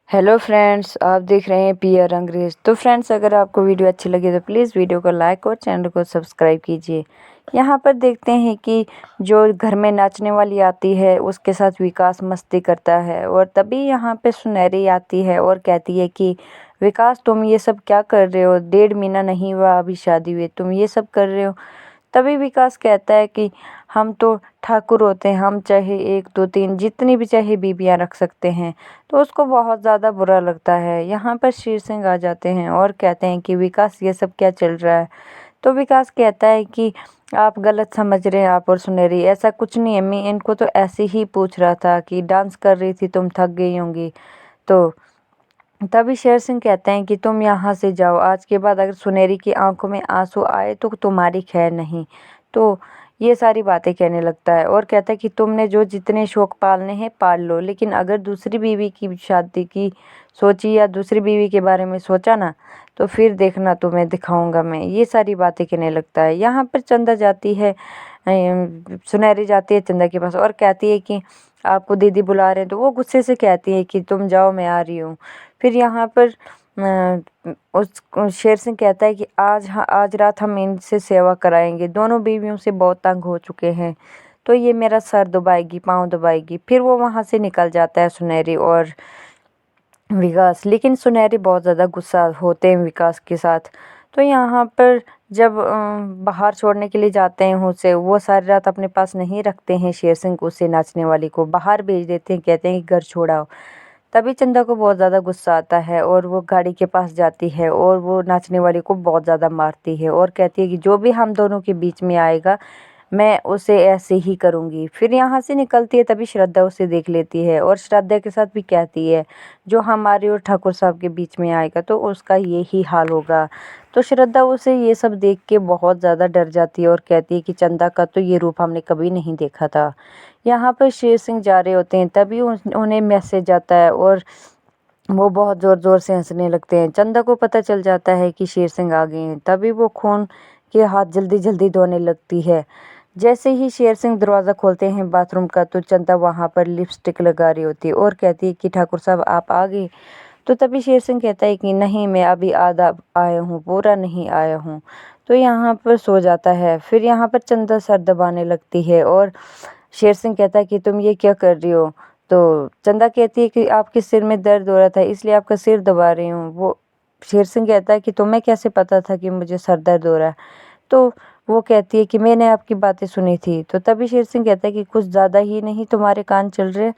Hello friends, आप देख रहे हैं पीआर अंग्रेज। तो फ्रेंड्स, अगर आपको वीडियो अच्छी लगी तो प्लीज़ वीडियो को लाइक और चैनल को सब्सक्राइब कीजिए। यहाँ पर देखते हैं कि जो घर में नाचने वाली आती है उसके साथ विकास मस्ती करता है और तभी यहाँ पे सुनहरी आती है और कहती है कि विकास, तुम ये सब क्या कर रहे हो? 1.5 महीना नहीं हुआ अभी शादी हुई, तुम ये सब कर रहे हो। तभी विकास कहता है कि हम तो ठाकुर होते हैं, हम चाहे 1 2 3 जितनी भी चाहे बीबियाँ रख सकते हैं। तो उसको बहुत ज़्यादा बुरा लगता है। यहाँ पर शेर सिंह आ जाते हैं और कहते हैं कि विकास, ये सब क्या चल रहा है? तो विकास कहता है कि आप गलत समझ रहे हैं, आप और सुनहरी, ऐसा कुछ नहीं है। मैं इनको तो ऐसे ही पूछ रहा था कि डांस कर रही थी, तुम थक गई होंगी। तो तभी शेर सिंह कहते हैं कि तुम यहाँ से जाओ, आज के बाद अगर सुनहरी की आंखों में आंसू आए तो तुम्हारी खैर नहीं। तो ये सारी बातें कहने लगता है और कहता है कि तुमने जो जितने शौक पालने हैं पाल लो, लेकिन अगर दूसरी बीवी की शादी की सोची या दूसरी बीवी के बारे में सोचा ना, तो फिर देखना तुम्हें दिखाऊंगा मैं। ये सारी बातें कहने लगता है। यहाँ पर चंदा जाती है, सुनहरी जाती है चंदा के पास और कहती है कि आपको दीदी बुला रहे हैं। तो वो गुस्से से कहती है कि तुम जाओ, मैं आ रही हूँ। फिर यहाँ पर उस शेर सिंह कहता है कि आज रात हम इनसे सेवा कराएंगे, दोनों बीवियों से बहुत तंग हो चुके हैं, तो ये मेरा सर दबाएगी, पाँव दबाएगी। फिर वो वहाँ से निकल जाता है सुनहरी और विकास, लेकिन सुनहरी बहुत ज़्यादा गुस्सा होते हैं विकास के साथ। तो यहाँ पर जब बाहर छोड़ने के लिए जाते हैं उसे, वो सारी रात अपने पास नहीं रखते हैं शेर सिंह को, उसे नाचने वाली को बाहर भेज देते हैं, कहते हैं कि घर छोड़ाओ। तभी चंदा को बहुत ज़्यादा गुस्सा आता है और वो गाड़ी के पास जाती है और वो नाचने वाली को बहुत ज़्यादा मारती है और कहती है कि जो भी हम दोनों के बीच में आएगा मैं उसे ऐसे ही करूँगी। फिर यहाँ से निकलती है, तभी श्रद्धा उसे देख लेती है और श्रद्धा के साथ भी कहती है जो हमारे और ठाकुर साहब के बीच में आएगा तो उसका ये ही हाल होगा। तो श्रद्धा उसे ये सब देख के बहुत ज़्यादा डर जाती है और कहती है कि चंदा का तो ये रूप हमने कभी नहीं देखा था। यहाँ पर शेर सिंह जा रहे होते हैं, तभी उन्हें मैसेज आता है और वो बहुत ज़ोर ज़ोर से हंसने लगते हैं। चंदा को पता चल जाता है कि शेर सिंह आ गए हैं, तभी वो खून के हाथ जल्दी जल्दी धोने लगती है। जैसे ही शेर सिंह दरवाज़ा खोलते हैं बाथरूम का, तो चंदा वहाँ पर लिपस्टिक लगा रही होती है और कहती है कि ठाकुर साहब आप आ गए। तो तभी शेर सिंह कहता है कि नहीं, मैं अभी आधा आया हूँ, पूरा नहीं आया हूँ। तो यहाँ पर सो जाता है। फिर यहाँ पर चंदा सर दबाने लगती है और शेर सिंह कहता है कि तुम ये क्या कर रही हो? तो चंदा कहती है कि आपके सिर में दर्द हो रहा था, इसलिए आपका सिर दबा रही हूँ। वो शेर सिंह कहता है कि तुम्हें कैसे पता था कि मुझे सर दर्द हो रहा है? तो वो कहती है कि मैंने आपकी बातें सुनी थी। तो तभी शेर सिंह कहता है कि कुछ ज़्यादा ही नहीं तुम्हारे कान चल रहे,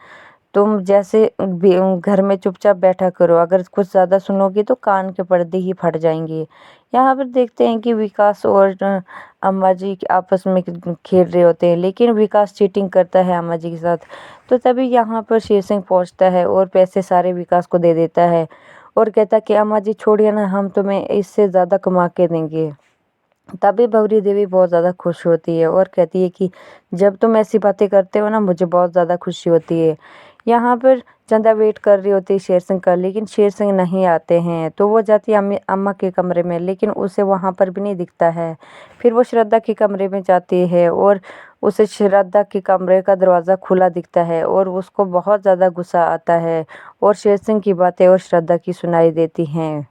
तुम जैसे घर में चुपचाप बैठा करो, अगर कुछ ज़्यादा सुनोगी तो कान के पर्दे ही फट जाएंगे। यहाँ पर देखते हैं कि विकास और अम्मा जी आपस में खेल रहे होते हैं, लेकिन विकास चीटिंग करता है अम्मा जी के साथ। तो तभी यहाँ पर शेर सिंह पहुँचता है और पैसे सारे विकास को दे देता है और कहता है कि अम्मा जी छोड़िए ना, हम तुम्हें इससे ज़्यादा कमा के देंगे। तभी भवरी देवी बहुत ज़्यादा खुश होती है और कहती है कि जब तुम ऐसी बातें करते हो ना, मुझे बहुत ज़्यादा खुशी होती है। यहाँ पर चंदा वेट कर रही होती है शेर सिंह का, लेकिन शेर सिंह नहीं आते हैं। तो वो जाती है अम्मा के कमरे में, लेकिन उसे वहाँ पर भी नहीं दिखता है। फिर वो श्रद्धा के कमरे में जाती है और उसे श्रद्धा के कमरे का दरवाज़ा खुला दिखता है और उसको बहुत ज़्यादा गुस्सा आता है और शेर सिंह की बातें और श्रद्धा की सुनाई देती हैं।